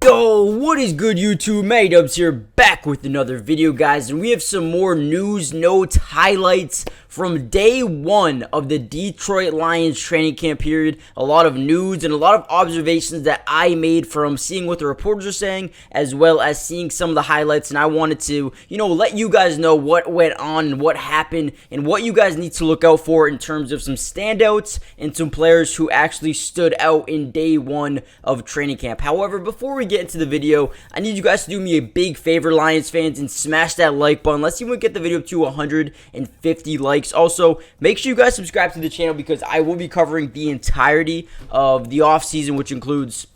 Yo, what is good YouTube? Dubs here, back with another video, guys, and we have some more news, notes, highlights from day one of the Detroit Lions training camp period. A lot of news and a lot of observations that I made from seeing what the reporters are saying, as well as seeing some of the highlights, and I wanted to, let you guys know what went on and what happened and what you guys need to look out for in terms of some standouts and some players who actually stood out in day one of training camp. However, before we get into the video, I need you guys to do me a big favor, Lions fans, and smash that like button. Let's see if we can get the video up to 150 likes. Also, make sure you guys subscribe to the channel because I will be covering the entirety of the offseason, which includes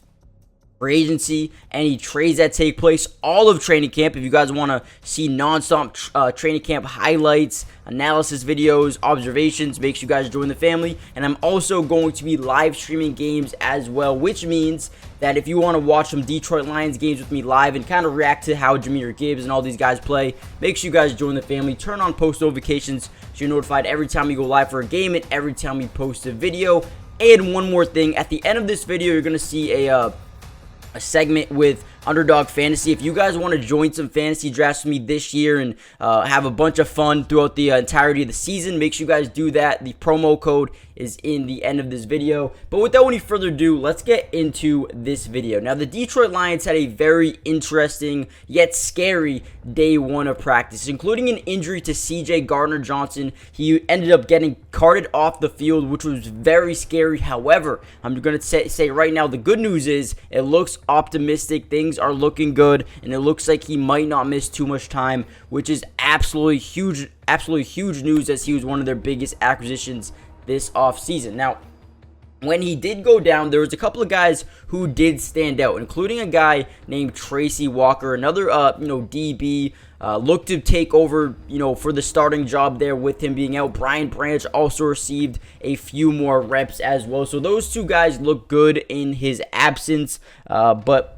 free agency, any trades that take place, all of training camp. If you guys want to see non-stop training camp highlights, analysis videos, observations, make sure you guys join the family. And I'm also going to be live streaming games as well, which means that if you want to watch some Detroit Lions games with me live and kind of react to how Jahmyr Gibbs and all these guys play, make sure you guys join the family. Turn on post notifications so you're notified every time we go live for a game and every time we post a video. And one more thing, at the end of this video, you're going to see a segment with Underdog Fantasy. If you guys want to join some fantasy drafts with me this year and have a bunch of fun throughout the entirety of the season, make sure you guys do that. The promo code is in the end of this video. But without any further ado, let's get into this video. Now, the Detroit Lions had a very interesting yet scary day one of practice, including an injury to CJ Gardner-Johnson. He ended up getting carted off the field, which was very scary. However, I'm going to say right now, the good news is it looks optimistic. Things are looking good, and it looks like he might not miss too much time, which is absolutely huge news, as he was one of their biggest acquisitions this offseason. Now, when he did go down, there was a couple of guys who did stand out, including a guy named Tracy Walker, another DB, looked to take over, for the starting job there with him being out. Brian Branch also received a few more reps as well. So those two guys look good in his absence, but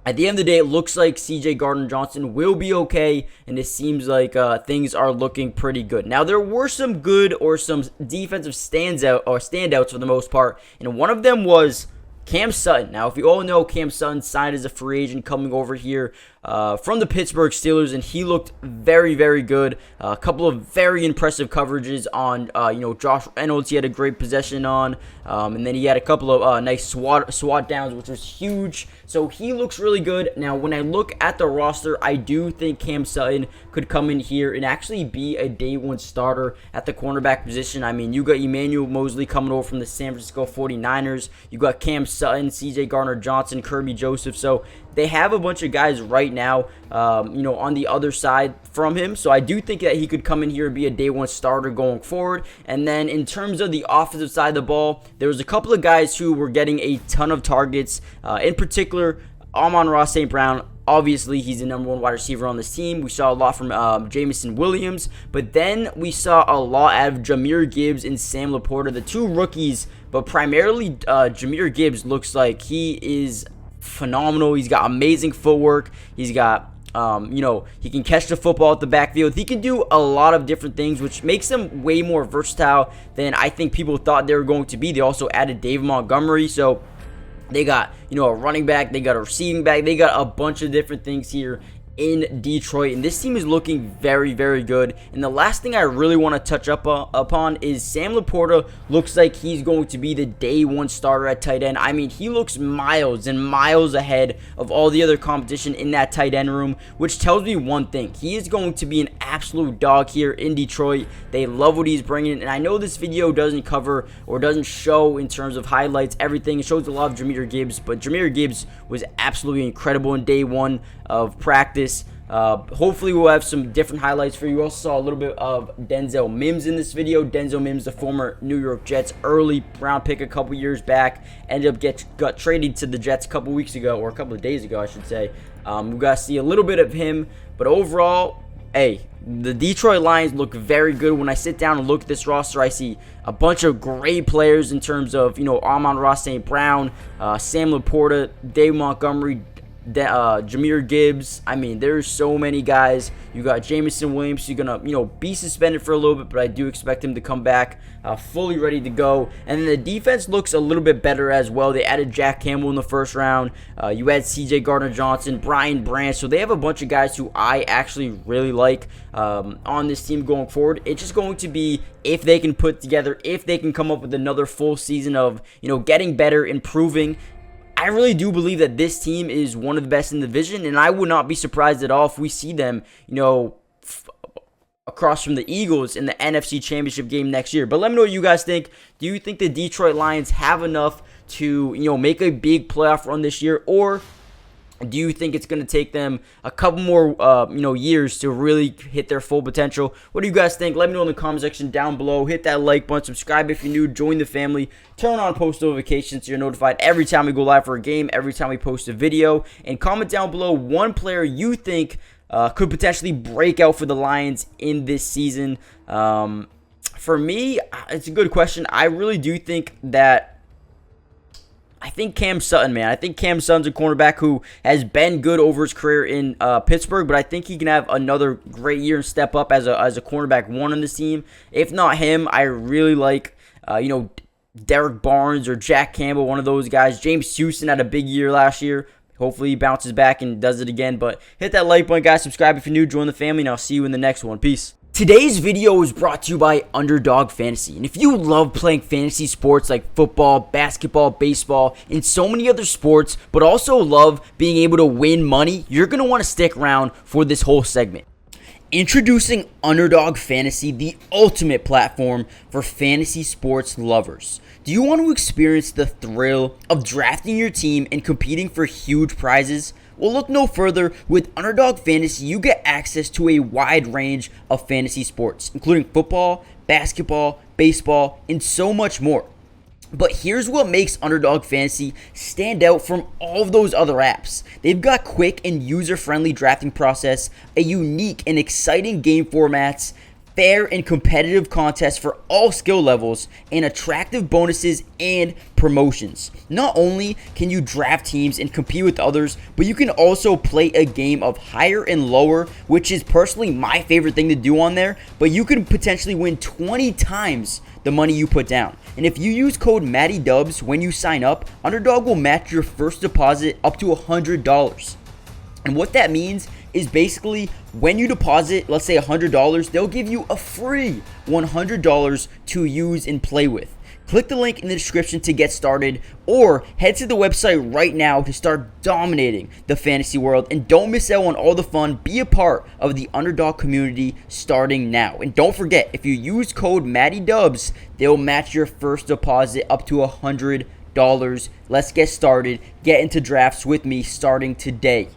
at the end of the day, it looks like CJ Gardner-Johnson will be okay, and it seems like things are looking pretty good. Now, there were some good or some defensive standouts for the most part, and one of them was Cam Sutton. Now, if you all know, Cam Sutton signed as a free agent coming over here from the Pittsburgh Steelers, and he looked very, very good. A couple of very impressive coverages on, Josh Reynolds. He had a great possession on, and then he had a couple of nice SWAT downs, which was huge. So he looks really good. Now, when I look at the roster, I do think Cam Sutton could come in here and actually be a day one starter at the cornerback position. I mean, you got Emmanuel Mosley coming over from the San Francisco 49ers. You got Cam Sutton, CJ Gardner-Johnson, Kirby Joseph. So they have a bunch of guys right now, on the other side from him. So I do think that he could come in here and be a day one starter going forward. And then in terms of the offensive side of the ball, there was a couple of guys who were getting a ton of targets. In particular, Amon-Ra St. Brown. Obviously, he's the number one wide receiver on this team. We saw a lot from Jameson Williams, but then we saw a lot out of Jahmyr Gibbs and Sam Laporta, the two rookies. But primarily, Jahmyr Gibbs looks like he is phenomenal. He's got amazing footwork. He's got he can catch the football at the backfield. He can do a lot of different things, which makes him way more versatile than I think people thought they were going to be. They also added David Montgomery, so they got, a running back, they got a receiving back, they got a bunch of different things here in Detroit, and this team is looking very, very good. And the last thing I really want to touch upon is Sam Laporta looks like he's going to be the day one starter at tight end. I mean, he looks miles and miles ahead of all the other competition in that tight end room, which tells me one thing: he is going to be an absolute dog here in Detroit. They love what he's bringing, and I know this video doesn't cover or doesn't show in terms of highlights everything. It shows a lot of Jahmyr Gibbs, but Jahmyr Gibbs was absolutely incredible in day one of practice. Hopefully we'll have some different highlights for you. You also saw a little bit of Denzel Mims in this video. Denzel Mims, the former New York Jets early round pick a couple years back, ended up got traded to the Jets a couple weeks ago, or a couple of days ago, I should say. We got to see a little bit of him, but overall, hey, the Detroit Lions look very good. When I sit down and look at this roster, I see a bunch of great players in terms of, Amon-Ra St. Brown, Sam Laporta, Dave Montgomery, Jahmyr Gibbs. I mean, there's so many guys. You got Jameson Williams. You're gonna, be suspended for a little bit, but I do expect him to come back fully ready to go. And then the defense looks a little bit better as well. They added Jack Campbell in the first round. You had C.J. Gardner-Johnson, Brian Branch. So they have a bunch of guys who I actually really like on this team going forward. It's just going to be if they can put together, if they can come up with another full season of, getting better, improving. I really do believe that this team is one of the best in the division, and I would not be surprised at all if we see them, across from the Eagles in the NFC Championship game next year. But let me know what you guys think. Do you think the Detroit Lions have enough to, make a big playoff run this year, or do you think it's going to take them a couple more, years to really hit their full potential? What do you guys think? Let me know in the comment section down below. Hit that like button. Subscribe if you're new. Join the family. Turn on post notifications so you're notified every time we go live for a game, every time we post a video. And comment down below one player you think could potentially break out for the Lions in this season. For me, it's a good question. I really do think that I think Cam Sutton, man. I think Cam Sutton's a cornerback who has been good over his career in Pittsburgh, but I think he can have another great year and step up as a cornerback one on this team. If not him, I really like, Derek Barnes or Jack Campbell, one of those guys. James Houston had a big year last year. Hopefully he bounces back and does it again. But hit that like button, guys. Subscribe if you're new. Join the family, and I'll see you in the next one. Peace. Today's video is brought to you by Underdog Fantasy, and if you love playing fantasy sports like football, basketball, baseball, and so many other sports, but also love being able to win money, you're going to want to stick around for this whole segment. Introducing Underdog Fantasy, the ultimate platform for fantasy sports lovers. Do you want to experience the thrill of drafting your team and competing for huge prizes? Well, look no further. With Underdog Fantasy, you get access to a wide range of fantasy sports, including football, basketball, baseball, and so much more. But here's what makes Underdog Fantasy stand out from all of those other apps. They've got quick and user-friendly drafting process, a unique and exciting game formats, fair and competitive contests for all skill levels, and attractive bonuses and promotions. Not only can you draft teams and compete with others, but you can also play a game of higher and lower, which is personally my favorite thing to do on there, but you can potentially win 20 times the money you put down. And if you use code MattyDubs when you sign up, Underdog will match your first deposit up to $100. And what that means is basically when you deposit, let's say $100, they'll give you a free $100 to use and play with. Click the link in the description to get started, or head to the website right now to start dominating the fantasy world. And don't miss out on all the fun. Be a part of the Underdog community starting now. And don't forget, if you use code MattyDubs, they'll match your first deposit up to $100. Let's get started. Get into drafts with me starting today.